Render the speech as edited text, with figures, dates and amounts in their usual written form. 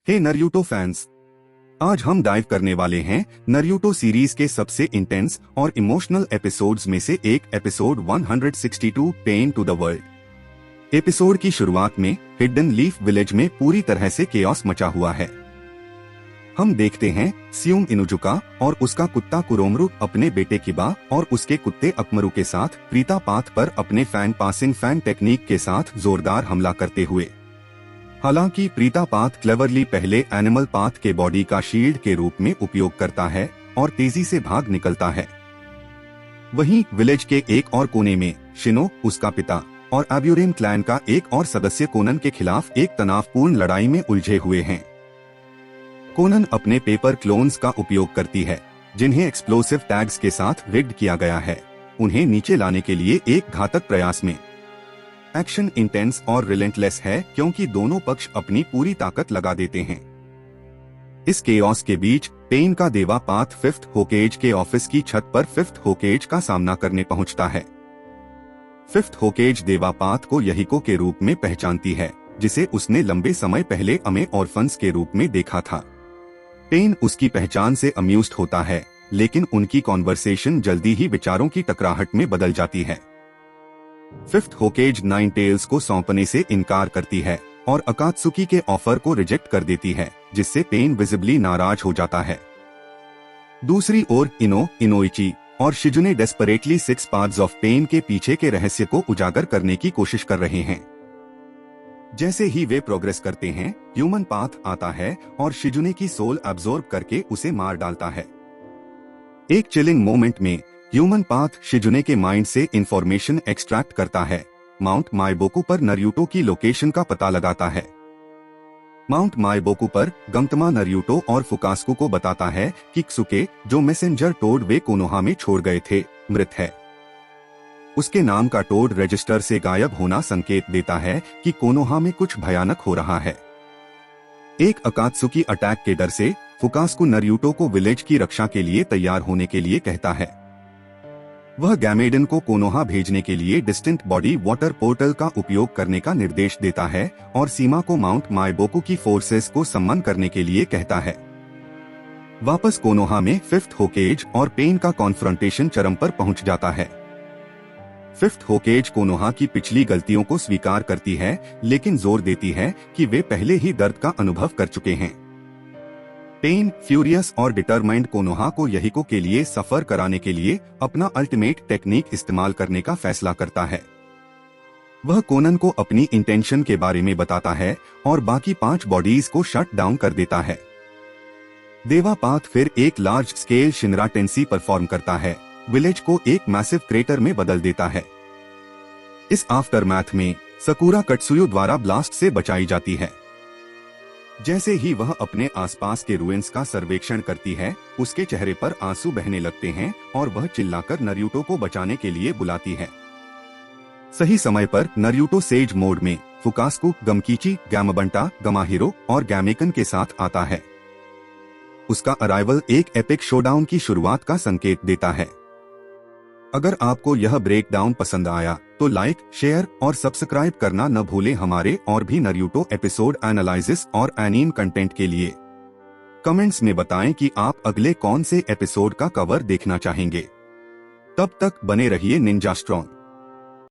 हे Naruto fans, आज हम dive करने वाले हैं नारुतो सीरीज के सबसे इंटेंस और इमोशनल एपिसोड्स में से एक episode 162 pen to the world. Episode की शुरुआत में हिडन लीफ विलेज में पूरी तरह से केओस मचा हुआ है। हम देखते हैं स्यूम इनुजुका और उसका कुत्ता कुरोमरू अपने बेटे किबा और उसके कुत्ते अकमरू के साथ प्रीता पाथ पर अपने फैन पासिंग फैन टेक्निक के साथ जोरदार हमला करते हुए। हालांकि प्रीता पाथ क्लेवरली पहले एनिमल पाथ के बॉडी का शील्ड के रूप में उपयोग करता है और तेजी से भाग निकलता है। वहीं विलेज के एक और कोने में शिनो, उसका पिता और एब्यूरेन क्लैन का एक और सदस्य कोनन के खिलाफ एक तनावपूर्ण लड़ाई में उलझे हुए हैं। कोनन अपने पेपर क्लोन्स का उपयोग करती है, जिन्हें एक्सप्लोसिव टैग्स के साथ रिग्ड किया गया है, उन्हें नीचे लाने के लिए एक घातक प्रयास में। एक्शन इंटेंस और रिलेंटलेस है क्योंकि दोनों पक्ष अपनी पूरी ताकत लगा देते हैं। इस केओस के बीच पेन का देवा पाथ फिफ्थ होकेज के ऑफिस की छत पर फिफ्थ होकेज का सामना करने पहुंचता है। फिफ्थ होकेज देवा पाथ को यहिको के रूप में पहचानती है, जिसे उसने लंबे समय पहले अमे ऑर्फन्स के रूप में देखा था। पेन उसकी पहचान से अम्यूज्ड होता है, लेकिन उनकी कॉन्वर्सेशन जल्दी ही विचारों की टकराहट में बदल जाती है। फिफ्थ होकेज नाइन टेल्स को सौंपने से इनकार करती है और अकात्सुकी के ऑफर को रिजेक्ट कर देती है, जिससे पेन विजिबली नाराज हो जाता है। दूसरी ओर इनोइची और Shizune desperately six paths of pain के पीछे के रहस्य को उजागर करने की कोशिश कर रहे हैं। जैसे ही वे प्रोग्रेस करते हैं, ह्यूमन पाथ आता है और शिजुने की सोल एब्जॉर्ब करके उसे मार डालता है। एक चिलिंग मोमेंट में ह्यूमन पाथ शिजुने के माइंड से इंफॉर्मेशन एक्सट्रैक्ट करता है, माउंट माइबोकू पर नारुतो की लोकेशन का पता लगाता है। माउंट माइबोकू पर गंतमा नारुतो और फुकास्कू को बताता है कि क्सुके, जो मैसेंजर टोड वे कोनोहा में छोड़ गए थे, मृत है। उसके नाम का टोड रजिस्टर से गायब होना संकेत देता है कि कोनोहा में कुछ भयानक हो रहा है। एक अकात्सुकी अटैक के डर से फुकास्कू नारुतो को विलेज की रक्षा के लिए तैयार होने के लिए कहता है। वह गैमेडन को कोनोहा भेजने के लिए डिस्टेंट बॉडी वाटर पोर्टल का उपयोग करने का निर्देश देता है और सीमा को माउंट माइबोकू की फोर्सेस को सम्मान करने के लिए कहता है। वापस कोनोहा में फिफ्थ होकेज और पेन का कॉन्फ्रंटेशन चरम पर पहुंच जाता है। फिफ्थ होकेज कोनोहा की पिछली गलतियों को स्वीकार करती है, लेकिन जोर देती है कि वे पहले ही दर्द का अनुभव कर चुके हैं। पेन फ्यूरियस और डिटरमाइंड कोनोहा को यहिको के लिए सफर कराने के लिए अपना अल्टीमेट टेक्निक इस्तेमाल करने का फैसला करता है। वह कोनन को अपनी इंटेंशन के बारे में बताता है और बाकी 5 बॉडीज को शट डाउन कर देता है। देवा पाथ फिर एक लार्ज स्केल शिनरा टेंसी परफॉर्म करता है, विलेज को एक मैसिव क्रेटर में बदल देता है। इस आफ्टरमैथ में सकुरा कट्सुयो द्वारा ब्लास्ट से बचाई जाती है। जैसे ही वह अपने आसपास के रुइंस का सर्वेक्षण करती है, उसके चेहरे पर आंसू बहने लगते हैं और वह चिल्लाकर नारुतो को बचाने के लिए बुलाती है। सही समय पर नारुतो सेज मोड में फुकास्कू, गमकीची, गैमाबंटा, गमाहिरो और गैमेकन के साथ आता है। उसका अराइवल एक एपिक शोडाउन की शुरुआत का संकेत देता है। अगर आपको यह ब्रेकडाउन पसंद आया तो लाइक, शेयर और सब्सक्राइब करना न भूलें। हमारे और भी नारुतो एपिसोड एनालिसिस और एनीम कंटेंट के लिए कमेंट्स में बताएं कि आप अगले कौन से एपिसोड का कवर देखना चाहेंगे। तब तक बने रहिए निंजा स्ट्रॉन्ग।